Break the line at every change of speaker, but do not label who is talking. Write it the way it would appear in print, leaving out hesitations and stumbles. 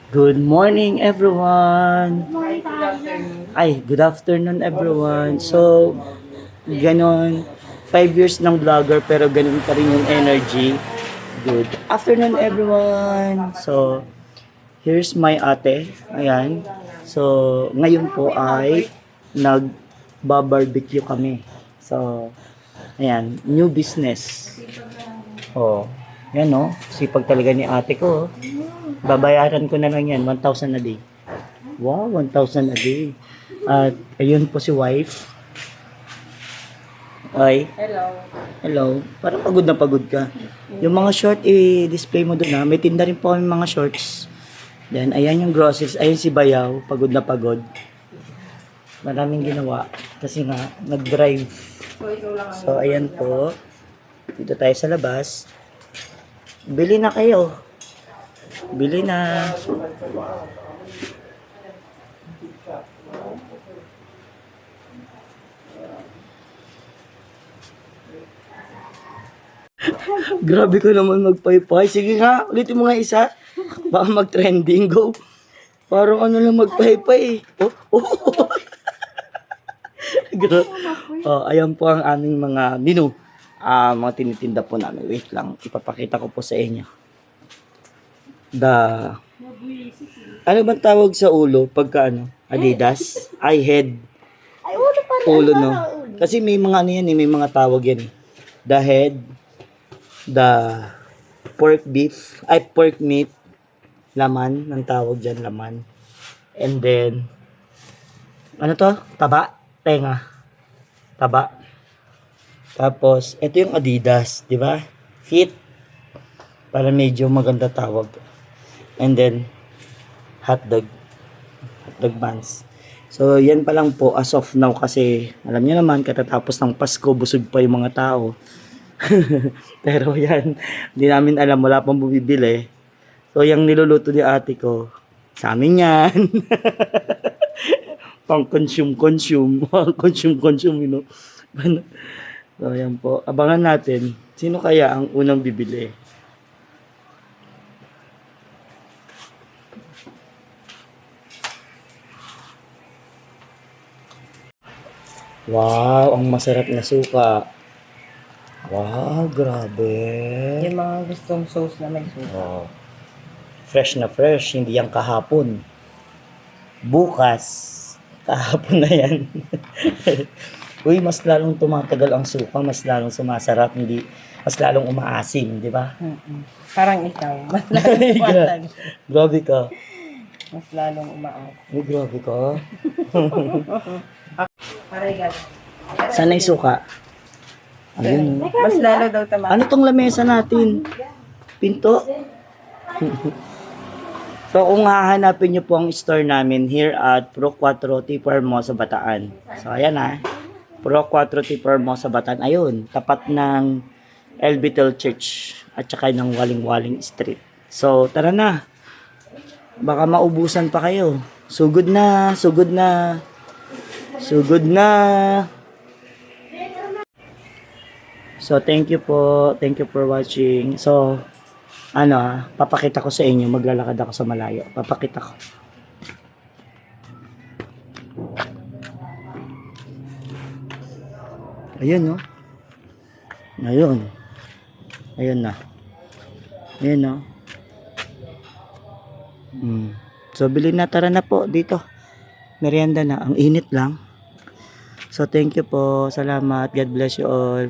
Good morning, everyone.
Morning tayo.
Ay, good afternoon, everyone. So, ganon. 5 years ng vlogger, pero ganon pa rin yung energy. Good afternoon, everyone. So, here's my ate. Ayan. So, ngayon po ay nag-barbecue kami. So, ayan, new business. Oh, yan no. Sipag talaga ni ate ko. Babayaran ko na lang yan, 1,000 a day. Wow, 1,000 a day. At ayun po si wife. Ay,
Hello.
hello. Parang pagod na pagod ka. Yung mga short, i-display mo doon ha. May tinda rin po kami mga shorts. Then, ayan yung groceries. Ayun si Bayaw, pagod na pagod. Maraming ginawa. Kasi nga, nag-drive.
So, ikaw lang ang...
So, ayan po. Dito tayo sa labas. Bili na kayo. Bili na. Grabe ko naman magpaypay. Sige nga, ulitin mo nga isa. Baka mag-trending. Go. Parang ano lang magpaypay. Oh, oh. Ayan po ang aming mga menu. Mga tinitinda po namin. Wait lang, ipapakita ko po sa inyo. Ano bang tawag sa ulo pagka ano? Adidas? Ay, head.
Ay, ulo pa rin.
Ulo, no? Kasi may mga ano yan eh, may mga tawag yan eh. The head, the pork beef, ay pork meat, laman, ng tawag dyan, laman. And then, ano to? Taba? Tenga. Taba. Tapos, ito yung Adidas, di ba? Fit. Para medyo maganda tawag. And then, hotdog. Hotdog buns. So, yan pa lang po as of now kasi alam niyo naman, katatapos ng Pasko, busog pa yung mga tao. Pero yan, hindi namin alam, wala pang bumibili. So, yung niluluto ni ate ko, sa amin yan. Pang consume, you know. So, yan po. Abangan natin, sino kaya ang unang bibili? Wow, ang masarap na suka. Wow, grabe.
Yung mga gustong sauce na may suka.
Wow. Fresh na fresh, hindi yan kahapon. Bukas, kahapon na yan. Uy, mas lalong tumatagal ang suka, mas lalong sumasarap, hindi, mas lalong umaasim, di ba?
Parang ikaw. Mas lalong umasan.
Grabe ka.
Mas lalong umaas.
Uy, grabe ka.
Parang ikaw.
Saan na yung suka? Ayun.
Mas lalo daw tama.
Ano tong lamesa natin? Pinto? So, kung hahanapin nyo po ang store namin here at Pro 4 T. Hermosa, Bataan. So, ayan ha. Pro 4 T. Hermosa, Bataan. Ayun, tapat ng El Betel Church at saka ng Waling-Waling Street. So, tara na. Baka maubusan pa kayo. Sugod na, sugod na. Sugod na. So, thank you po. Thank you for watching. So, papakita ko sa inyo. Maglalakad ako sa malayo. Papakita ko. Ayun, no? Ayun. Ayun na. Ayun, no? So, bilhin na. Tara na po dito. Merienda na. Ang init lang. So, thank you po. Salamat. God bless you all.